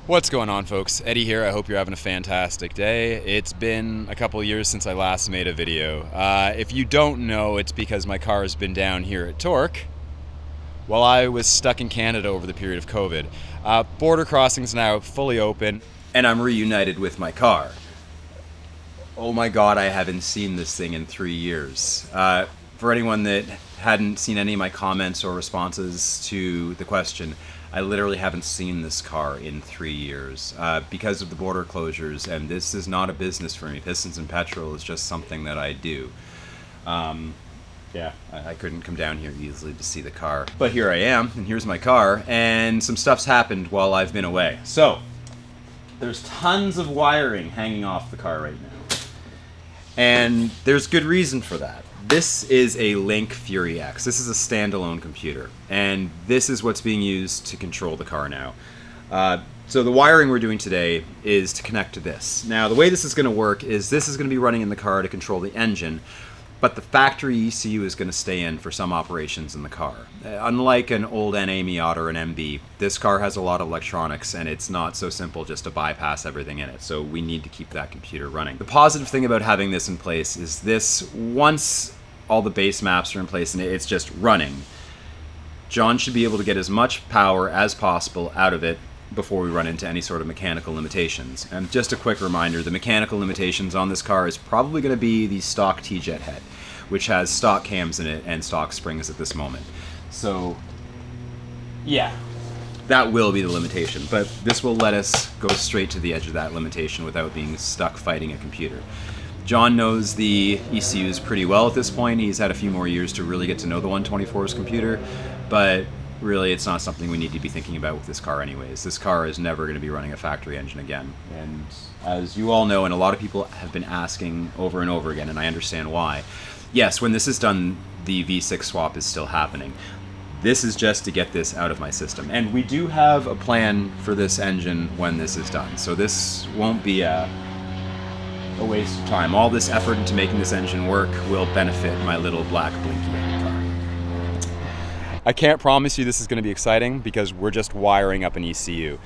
What's going on, folks? Eddie here. I hope you're having a fantastic day. It's been a couple of years since I last made a video. If you don't know, it's because my car has been down here at Torque while I was stuck in Canada over the period of COVID. Border crossings now fully open, and I'm reunited with my car. Oh my god, I haven't seen this thing in 3 years. For anyone that hadn't seen any of my comments or responses to the question, I literally haven't seen this car in 3 years because of the border closures, and this is not a business for me. Pistons and petrol is just something that I do. Yeah, I couldn't come down here easily to see the car. But here I am, and here's my car, and some stuff's happened while I've been away. So, there's tons of wiring hanging off the car right now. And there's good reason for that. This is a Link FuryX. This is a standalone computer, and this is what's being used to control the car now. So the wiring we're doing today is to connect to this. Now, the way this is going to work is this is going to be running in the car to control the engine, but the factory ECU is going to stay in for some operations in the car. Unlike an old NA Miata or an MB, this car has a lot of electronics, and it's not so simple just to bypass everything in it, so we need to keep that computer running. The positive thing about having this in place is this, once all the base maps are in place and it's just running, John should be able to get as much power as possible out of it before we run into any sort of mechanical limitations. And just a quick reminder, the mechanical limitations on this car is probably going to be the stock Tjet head, which has stock cams in it and stock springs at this moment. So, yeah, that will be the limitation, but this will let us go straight to the edge of that limitation without being stuck fighting a computer. John knows the ECUs pretty well at this point. He's had a few more years to really get to know the 124's computer, but really it's not something we need to be thinking about with this car anyways. This car is never going to be running a factory engine again. And as you all know, and a lot of people have been asking over and over again, and I understand why, yes, when this is done, the V6 swap is still happening. This is just to get this out of my system. And we do have a plan for this engine when this is done. So this won't be a waste of time. All this effort into making this engine work will benefit my little black blinky car. I can't promise you this is going to be exciting because we're just wiring up an ECU,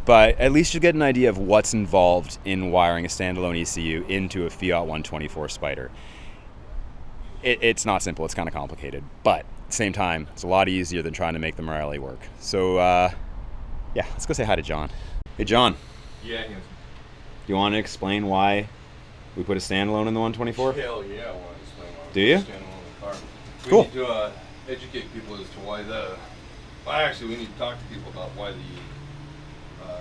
but at least you get an idea of what's involved in wiring a standalone ECU into a Fiat 124 Spider. It's not simple, it's kind of complicated, but at the same time, it's a lot easier than trying to make the Morelli work. So, yeah, let's go say hi to John. Hey, John. Yeah, yes. Do you want to explain why we put a standalone in the 124? Hell yeah, I want to explain why Do you? standalone in the car. We Cool. need to educate people as to why we need to talk to people about why the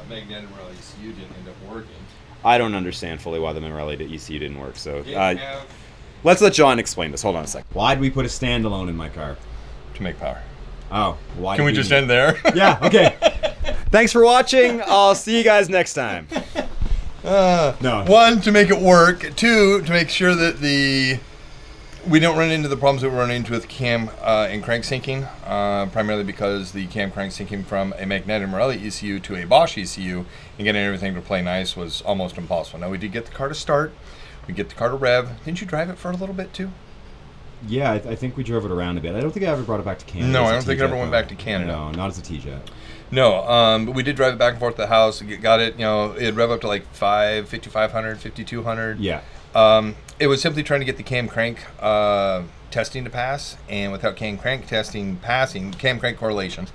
magnetic Morelli ECU didn't end up working. I don't understand fully why the Morelli ECU didn't work, so Didn't let's let John explain this. Hold on a sec. Why'd we put a standalone in my car? to make power. Oh, why? Can we just end there? Yeah, okay. Thanks for watching. I'll see you guys next time. No. One, to make it work. Two, to make sure that we don't run into the problems that we're running into with cam and crank syncing, primarily because the cam crank syncing from a magnetic Morelli ECU to a Bosch ECU and getting everything to play nice was almost impossible. Now, we did get the car to start. We get the car to rev. Didn't you drive it for a little bit, too? Yeah, I think we drove it around a bit. I don't think I ever brought it back to Canada. No, I don't think it ever went back to Canada. No, not as a Tjet. No, but we did drive it back and forth to the house. Got it, it'd rev up to like 5,500, 5,200. Yeah. It was simply trying to get the cam crank testing to pass, and without cam crank testing passing, cam crank correlation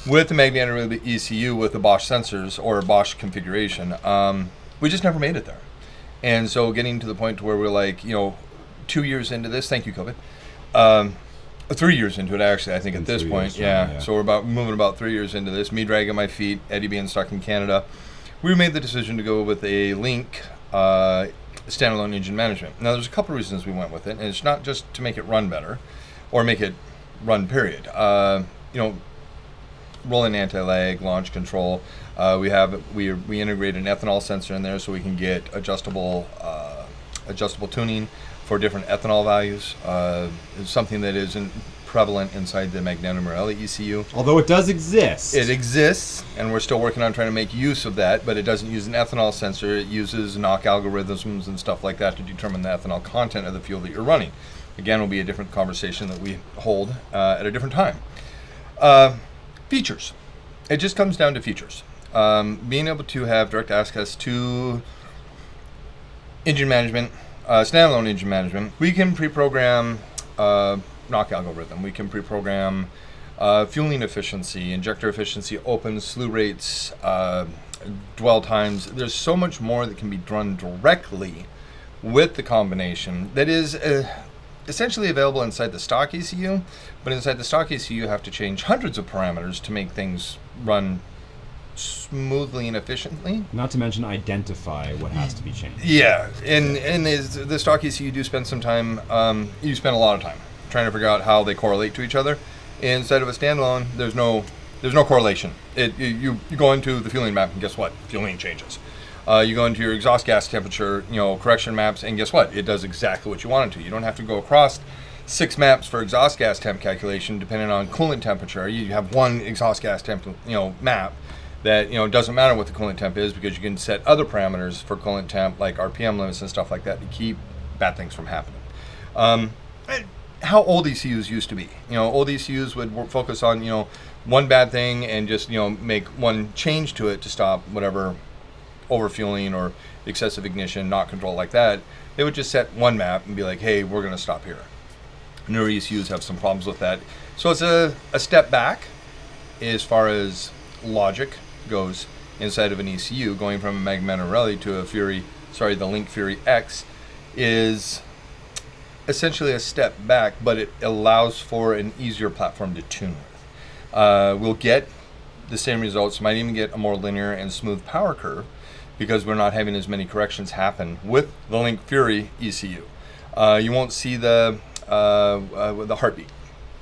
with the magnetic ECU with the Bosch sensors or Bosch configuration, we just never made it there. And so getting to the point to where we're like, 2 years into this, thank you, COVID. 3 years into it, actually, I think, at this point. Yeah. So we're moving about 3 years into this. Me dragging my feet, Eddie being stuck in Canada. We made the decision to go with a Link standalone engine management. Now, there's a couple reasons we went with it, and it's not just to make it run better or make it run, period. Rolling anti-lag, launch control. We integrate an ethanol sensor in there so we can get adjustable tuning for different ethanol values. It's something that isn't prevalent inside the magnetic Morelli ECU. Although it does exist. It exists, and we're still working on trying to make use of that, but it doesn't use an ethanol sensor. It uses knock algorithms and stuff like that to determine the ethanol content of the fuel that you're running. Again, will be a different conversation that we hold at a different time. Features. It just comes down to features. being able to have direct access to engine management, standalone engine management, we can pre-program knock algorithm. We can pre-program fueling efficiency, injector efficiency, open slew rates, dwell times. There's so much more that can be done directly with the combination that is essentially available inside the stock ECU, but inside the stock ECU you have to change hundreds of parameters to make things run smoothly and efficiently. Not to mention identify what has to be changed. Yeah, and the stock ECU do spend some time, you spend a lot of time trying to figure out how they correlate to each other. Inside of a standalone, there's no correlation. You go into the fueling map and guess what? Fueling changes. You go into your exhaust gas temperature, correction maps, and guess what? It does exactly what you want it to. You don't have to go across 6 maps for exhaust gas temp calculation depending on coolant temperature. You have one exhaust gas temp, map that doesn't matter what the coolant temp is, because you can set other parameters for coolant temp like RPM limits and stuff like that to keep bad things from happening. How old ECUs used to be. Old ECUs would focus on one bad thing and just make one change to it to stop whatever overfueling or excessive ignition, not control like that. They would just set one map and be like, hey, we're going to stop here. Newer ECUs have some problems with that. So it's a step back as far as logic goes inside of an ECU. Going from a Magma Rally to the Link FuryX is essentially a step back, but it allows for an easier platform to tune with. We'll get the same results, might even get a more linear and smooth power curve, because we're not having as many corrections happen with the Link Fury ECU. You won't see the heartbeat.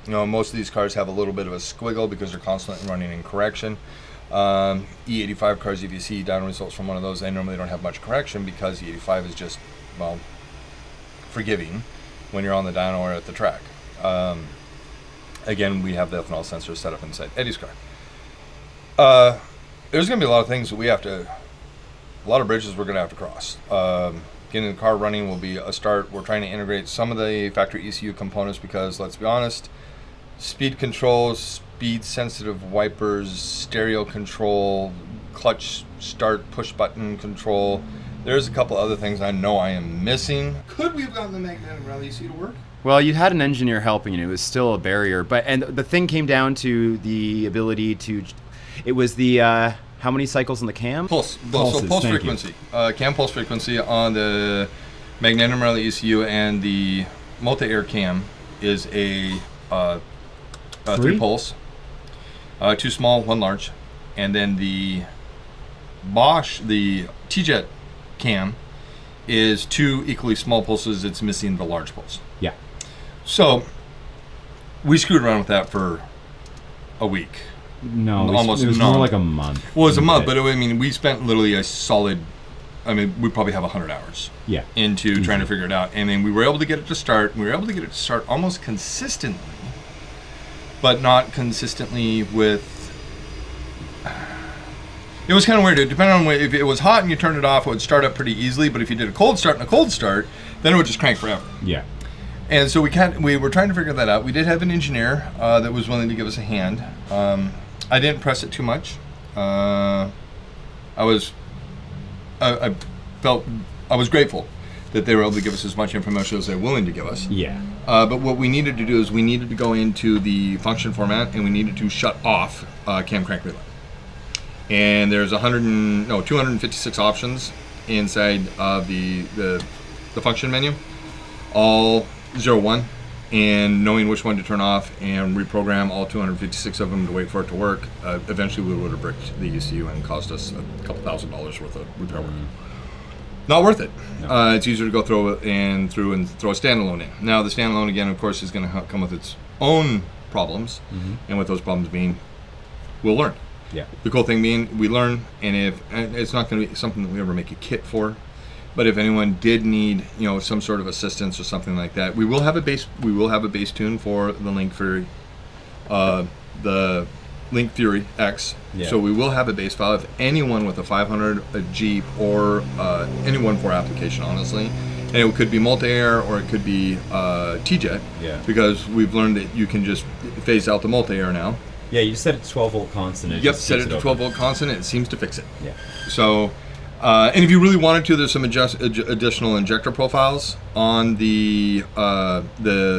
Most of these cars have a little bit of a squiggle because they're constantly running in correction. E85 cars, if you see down results from one of those, they normally don't have much correction because E85 is just, forgiving when you're on the dyno or at the track. Again, we have the ethanol sensor set up inside Eddie's car. There's going to be a lot of things that a lot of bridges we're going to have to cross. Getting the car running will be a start. We're trying to integrate some of the factory ECU components because, let's be honest, speed control, speed sensitive wipers, stereo control, clutch start push button control. There's a couple other things I know I am missing. Could we have gotten the magnetic rally ECU to work? Well, you had an engineer helping you. It was still a barrier, and the thing came down to the ability to. It was the how many cycles in the cam? Pulse frequency. Cam pulse frequency on the Magnetic Rally ECU and the multi-air cam is a 3 pulse, 2 small, 1 large, and then the Bosch, the Tjet cam is 2 equally small pulses. It's missing the large pulse. Yeah. So we screwed around with that for a week. No, it was more like a month. Well, it was a month, but we spent literally a solid. We probably have 100 hours. Yeah. Into trying to figure it out, and then we were able to get it to start. We were able to get it to start almost consistently, but not consistently with. It was kind of weird. Depending on if it was hot and you turned it off, it would start up pretty easily. But if you did a cold start, then it would just crank forever. Yeah. And so we were trying to figure that out. We did have an engineer that was willing to give us a hand. I didn't press it too much. I felt I was grateful that they were able to give us as much information as they're willing to give us. Yeah. But what we needed to do is we needed to go into the function format and we needed to shut off cam crank relay. And there's 256 options inside of the function menu, all 0-1, and knowing which one to turn off and reprogram all 256 of them to wait for it to work. Eventually we would have bricked the ECU and cost us a couple $1,000s worth of repair work. Not worth it. No. It's easier to go through a standalone in. Now the standalone, again, of course, is going to come with its own problems, and with those problems being, we'll learn. Yeah. The cool thing being, we learn, and it's not going to be something that we ever make a kit for. But if anyone did need, some sort of assistance or something like that, we will have a base. We will have a base tune for the Link Fury, the Link FuryX. Yeah. So we will have a base file. If anyone with a 500, a Jeep, or any 1.4 application, honestly, and it could be multi-air or it could be Tjet. Yeah. Because we've learned that you can just phase out the multi-air now Yeah, you just set it to 12 volt constant. And Yep, set it to 12 volt constant, and it seems to fix it. Yeah. So, and if you really wanted to, there's some additional injector profiles on the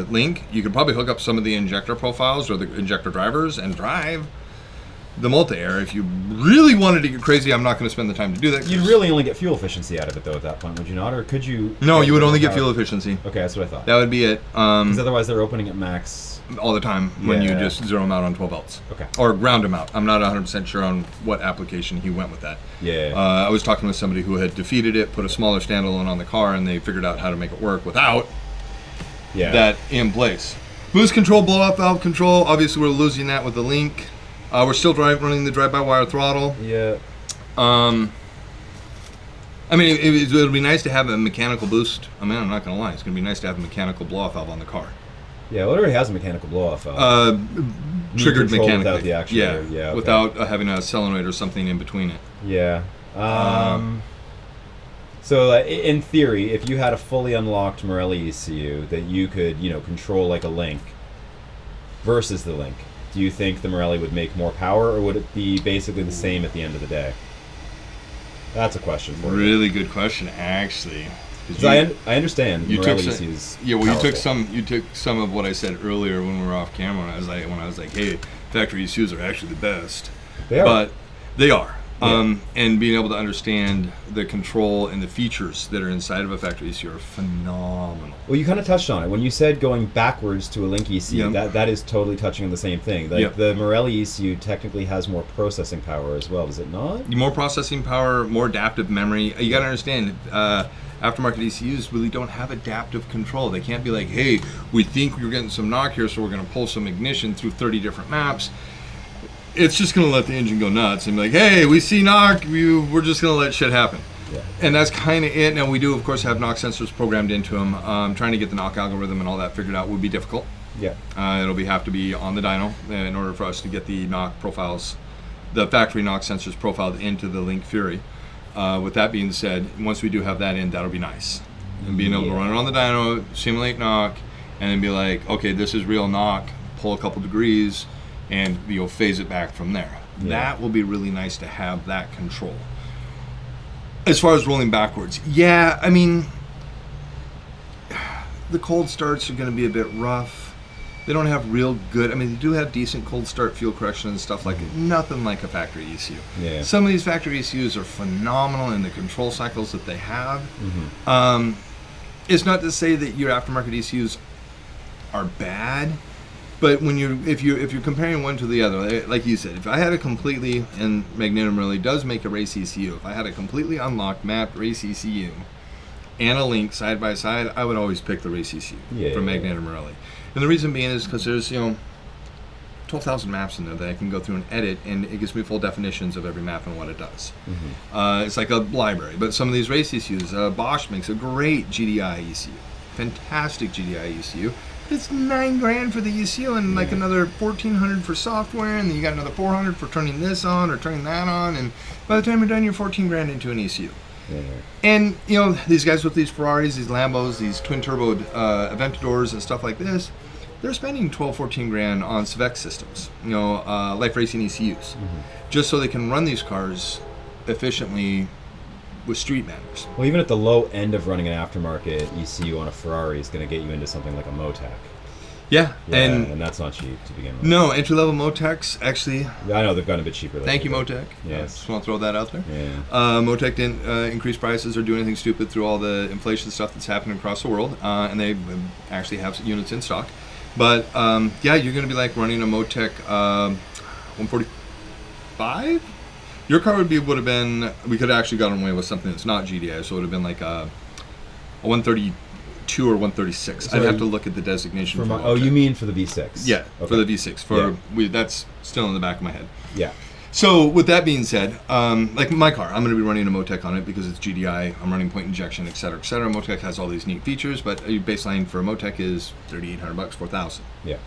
link. You could probably hook up some of the injector profiles or the injector drivers and drive the multi-air. If you really wanted to get crazy, I'm not going to spend the time to do that. You'd really only get fuel efficiency out of it, though, at that point, would you not? Or could you... No, you would only get fuel efficiency. Okay, that's what I thought. That would be it. Because otherwise they're opening at max... all the time when you just zero them out on 12 volts. Okay. Or ground them out. I'm not 100% sure on what application he went with that. Yeah. I was talking with somebody who had defeated it, put a smaller standalone on the car, and they figured out how to make it work without that in place. Boost control, blow-off valve control. Obviously, we're losing that with the link. We're still running the drive-by-wire throttle. Yeah. I mean, it'll be nice to have a mechanical boost. I mean, I'm not going to lie. It's going to be nice to have a mechanical blow-off valve on the car. Yeah, well, it already has a mechanical blow-off valve. Triggered mechanically. Without the actuator. Yeah, okay. Without having a solenoid or something in between it. Yeah. So, in theory, if you had a fully unlocked Morelli ECU that you could, control like a Link versus the Link, do you think the Morelli would make more power, or would it be basically the same at the end of the day? That's a question for you. Really good question, actually. I understand Morelli ECUs. Yeah, well, you took some of what I said earlier when we were off camera. When I was like, hey, factory ECUs are actually the best. They are. But they are. Yeah. And being able to understand the control and the features that are inside of a factory ECU are phenomenal. Well, you kind of touched on it. When you said going backwards to a Link ECU, that is totally touching on the same thing. Like the Morelli ECU technically has more processing power as well, does it not? More processing power, more adaptive memory. You got to understand, aftermarket ECUs really don't have adaptive control. They can't be like, hey, we think we're getting some knock here, so we're going to pull some ignition through 30 different maps. It's just going to let the engine go nuts and be like, hey, we see knock, we're just going to let shit happen. Yeah. And that's kind of it. Now, we do, of course, have knock sensors programmed into them. Trying to get the knock algorithm and all that figured out would be difficult. Yeah. It'll have to be on the dyno in order for us to get the knock profiles, the factory knock sensors profiled into the Link Fury. With that being said, once we do have that in, that'll be nice. And being able to run it on the dyno, simulate knock, and then be like, okay, this is real knock, pull a couple degrees, and you'll phase it back from there. Yeah. That will be really nice to have that control. As far as rolling backwards, I mean, the cold starts are going to be a bit rough. They don't have real good, I mean, they do have decent cold start fuel correction and stuff like it. Nothing like a factory ECU. Yeah. Some of these factory ECUs are phenomenal in the control cycles that they have. Mm-hmm. It's not to say that your aftermarket ECUs are bad, but when if you're comparing one to the other, like you said, if I had a completely, and Magnum really does make a race ECU, if I had a completely unlocked mapped race ECU and a Link side by side, I would always pick the race ECU from Magneto Morelli. And the reason being is because there's 12,000 maps in there that I can go through and edit, and it gives me full definitions of every map and what it does. Mm-hmm. It's like a library. But some of these race ECUs, Bosch makes a great GDI ECU, fantastic GDI ECU. It's $9,000 for the ECU and like another $1,400 for software, and then you got another $400 for turning this on or turning that on, and by the time you're done, you're $14,000 into an ECU. Yeah. And these guys with these Ferraris, these Lambos, these twin turbo Aventadors and stuff like this, they're spending $12,000-14,000 on Civex systems, life racing ECUs, just so they can run these cars efficiently with street manners. Well, even at the low end of running an aftermarket ECU on a Ferrari is going to get you into something like a Motec. Yeah, and that's not cheap to begin with. No, entry-level Motecs, actually. I know, they've gotten a bit cheaper. Thank you, Motec. Yeah. Just want to throw that out there. Yeah. Motec didn't increase prices or do anything stupid through all the inflation stuff that's happening across the world, and they actually have units in stock. But, you're going to be like running a Motec 145? Your car would have been, we could have actually gotten away with something that's not GDI, so it would have been like a 132 or 136. I'd have to look at the designation for Oh, you mean for the V6? Yeah, okay. For the V6. That's still in the back of my head. Yeah. So with that being said, like my car, I'm going to be running a Motec on it because it's GDI. I'm running point injection, et cetera, et cetera. Motec has all these neat features, but your baseline for a Motec is $3,800, $4,000. Yeah.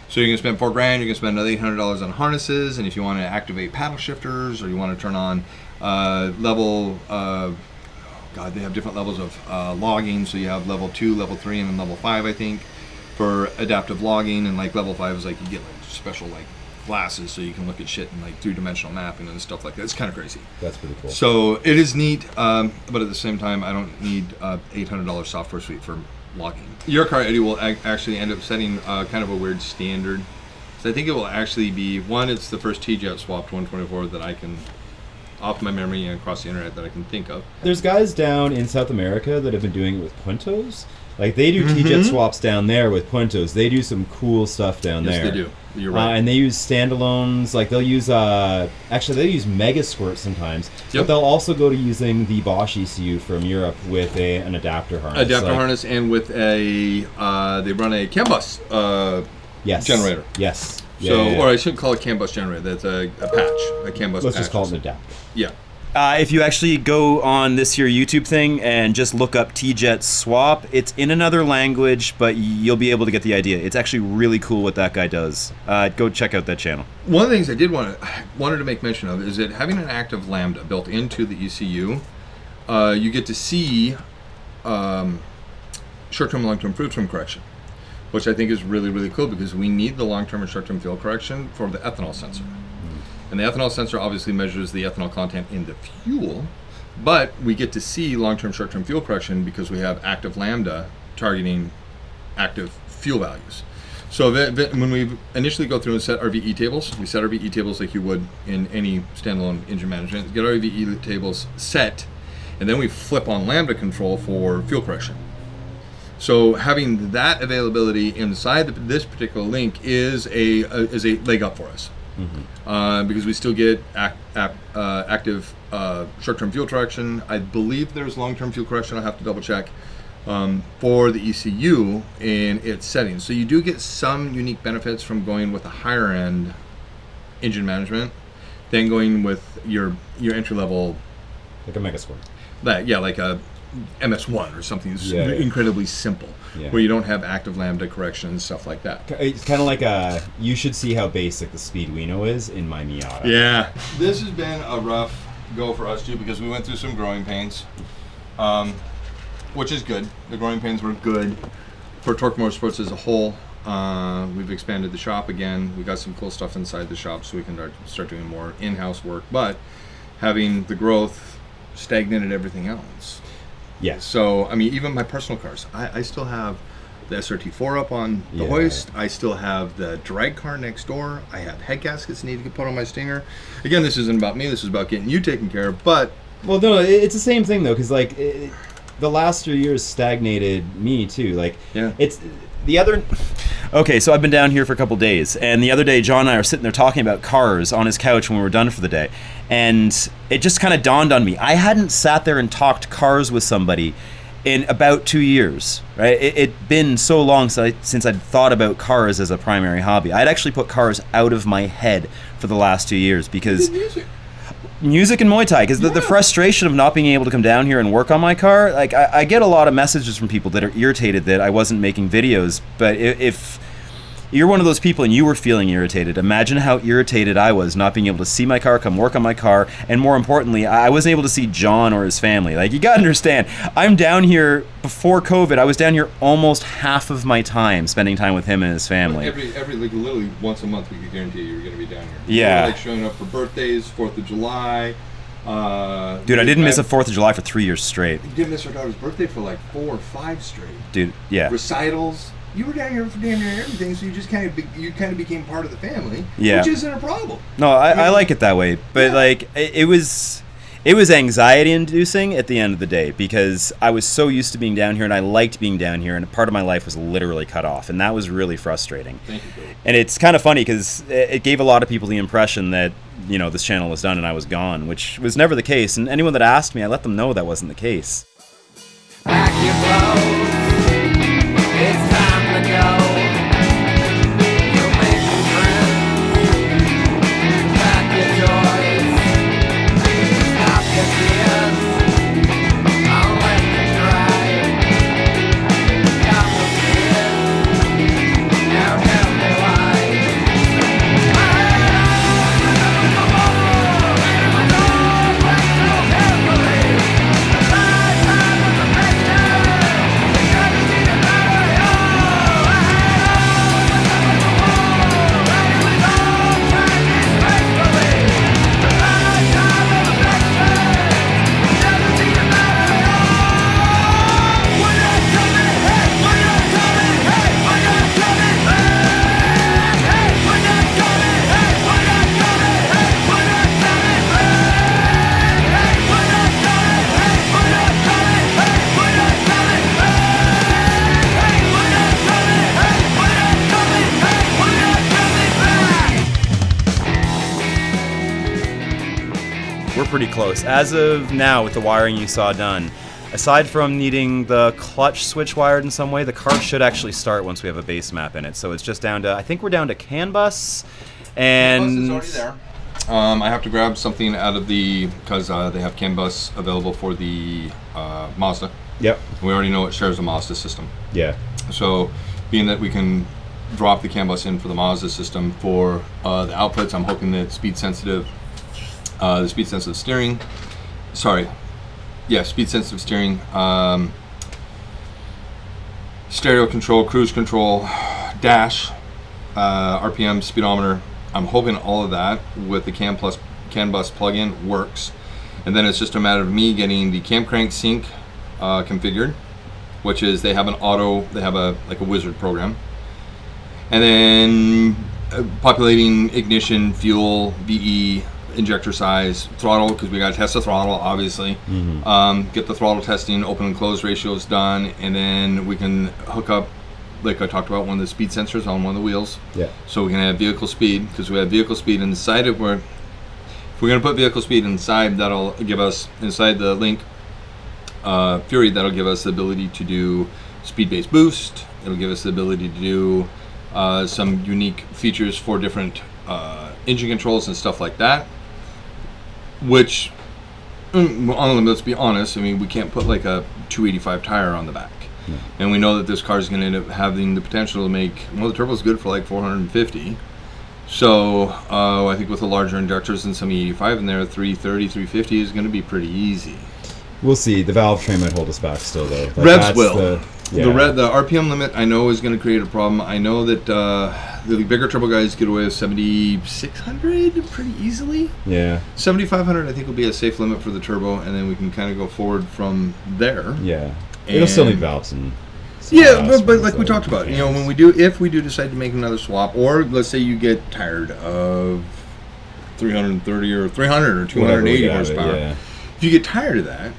So you're going to spend $4,000. You're going to spend another $800 on harnesses, and if you want to activate paddle shifters or you want to turn on level, they have different levels of logging. So you have level 2, level 3, and then level 5, I think, for adaptive logging. And like level 5 is like you get like special like glasses, so you can look at shit in like 3-dimensional mapping and stuff like that. It's kind of crazy. That's pretty cool. So it is neat, but at the same time, I don't need $800 software suite for logging. Your car, Eddie, will actually end up setting kind of a weird standard. So I think it will actually be, one, it's the first Tjet swapped 124 that I can, off my memory and across the internet, that I can think of. There's guys down in South America that have been doing it with Puntos. Like, they do Tjet swaps down there with Puntos. They do some cool stuff down there. Yes, they do. You're right. And they use standalones. Like, they'll use, actually, they use Mega Squirt sometimes. Yep. But they'll also go to using the Bosch ECU from Europe with an adapter harness. Adapter harness, and with a, they run a CAN bus generator. Yes. Or I shouldn't call it CAN bus generator. That's a patch, a CAN bus patch. Let's just call it an adapter. Yeah. If you actually go on this here YouTube thing and just look up Tjet swap, it's in another language, but you'll be able to get the idea. It's actually really cool what that guy does. Go check out that channel. One of the things I wanted to make mention of is that having an active lambda built into the ECU, you get to see short-term and long-term fluid film correction, which I think is really, really cool because we need the long-term and short-term fuel correction for the ethanol sensor. And the ethanol sensor obviously measures the ethanol content in the fuel, but we get to see long-term, short-term fuel correction because we have active lambda targeting active fuel values. So when we initially go through and set our VE tables, we set our VE tables like you would in any standalone engine management, get our VE tables set, and then we flip on lambda control for fuel correction. So having that availability inside this particular link is a leg up for us. Because we still get active short-term fuel correction. I believe there's long-term fuel correction. I'll have to double check for the ECU in its settings. So you do get some unique benefits from going with a higher-end engine management than going with your entry-level, like a Mega Squirt. Like a MS1 or something that's incredibly simple, where you don't have active lambda correction and stuff like that. It's kind of like you should see how basic the Speedwino is in my Miata. Yeah. This has been a rough go for us too because we went through some growing pains, which is good. The growing pains were good for Torque Motorsports as a whole. We've expanded the shop again. We got some cool stuff inside the shop so we can start doing more in-house work, but having the growth stagnated everything else. Yeah. So, I mean, even my personal cars, I still have the SRT4 up on the hoist. I still have the drag car next door. I have head gaskets need to get put on my Stinger. Again, this isn't about me. This is about getting you taken care of. But well, no, it's the same thing though, because like the last 3 years stagnated me too. Like, it's the other. Okay, so I've been down here for a couple days, and the other day John and I were sitting there talking about cars on his couch when we were done for the day, and it just kind of dawned on me. I hadn't sat there and talked cars with somebody in about 2 years, right? It'd been so long since I'd thought about cars as a primary hobby. I'd actually put cars out of my head for the last 2 years because music and Muay Thai, because the frustration of not being able to come down here and work on my car, like I get a lot of messages from people that are irritated that I wasn't making videos, but if you're one of those people and you were feeling irritated, imagine how irritated I was not being able to see my car, come work on my car, and more importantly, I wasn't able to see John or his family. Like, you gotta understand, I'm down here before COVID. I was down here almost half of my time spending time with him and his family. Every like literally once a month we could guarantee you were going to be down here. Yeah. You were, like showing up for birthdays, 4th of July. Dude, I didn't miss a 4th of July for 3 years straight. You didn't miss our daughter's birthday for like 4 or 5 straight. Dude, yeah. Recitals. You were down here for damn near everything, so you just kind of became part of the family, yeah. Which isn't a problem. No, I like it that way, but like it was anxiety inducing at the end of the day because I was so used to being down here and I liked being down here, and part of my life was literally cut off, and that was really frustrating. Thank you, Bill. And it's kind of funny because it gave a lot of people the impression that, you know, this channel was done and I was gone, which was never the case. And anyone that asked me, I let them know that wasn't the case. Pack your clothes. It's time to go. You'll make new friends. Pack your joys. Stop your tears. I'll let you cry. Come with me. Now tell me why. close. As of now, with the wiring you saw done, aside from needing the clutch switch wired in some way, the car should actually start once we have a base map in it. So it's just down to, I think we're down to CAN bus, and... Bus is already there. I have to grab something out of the, because they have CAN bus available for the Mazda. Yep. We already know it shares a Mazda system. Yeah. So being that we can drop the CAN bus in for the Mazda system for the outputs, I'm hoping that speed sensitive steering, speed sensitive steering, stereo control, cruise control, dash, RPM, speedometer. I'm hoping all of that with the CAN bus plug-in works, and then it's just a matter of me getting the cam crank sync configured, which is they have a wizard program, and then populating ignition, fuel, VE, injector size, throttle, because we got to test the throttle, obviously. Get the throttle testing, open and close ratios done, and then we can hook up, like I talked about, one of the speed sensors on one of the wheels. Yeah. So we can have vehicle speed, because we have vehicle speed inside of where, if we're going to put vehicle speed inside, that'll give us, inside the Link Fury, that'll give us the ability to do speed-based boost. It'll give us the ability to do some unique features for different engine controls and stuff like that. Which, let's be honest, I mean, we can't put like a 285 tire on the back. No. And we know that this car is going to end up having the potential to make, well, the turbo's good for like 450. So I think with the larger injectors and some E85 in there, 330, 350 is going to be pretty easy. We'll see. The valve train might hold us back still, though. Revs will. The RPM limit, I know, is going to create a problem. I know that the bigger turbo guys get away with 7,600 pretty easily. Yeah. 7,500, I think, will be a safe limit for the turbo, and then we can kind of go forward from there. Yeah. It'll still need valves and... Yeah, but like we talked about, if we do decide to make another swap, or let's say you get tired of 330 or 300 or 280 horsepower. If you get tired of that,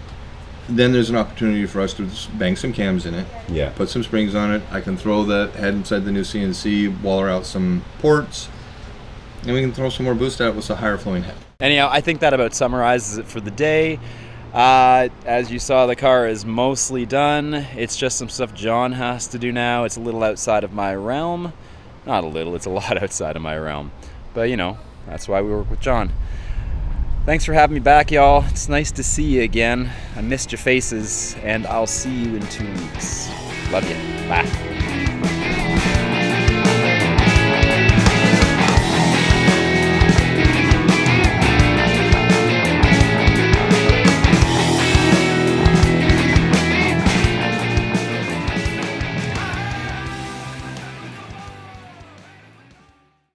then there's an opportunity for us to bang some cams in it, put some springs on it. I can throw that head inside the new CNC, waller out some ports, and we can throw some more boost out with a higher flowing head. Anyhow, I think that about summarizes it for the day. As you saw, the car is mostly done. It's just some stuff John has to do now. It's a little outside of my realm. Not a little, it's a lot outside of my realm. But, that's why we work with John. Thanks for having me back, y'all. It's nice to see you again. I missed your faces, and I'll see you in 2 weeks. Love you. Bye.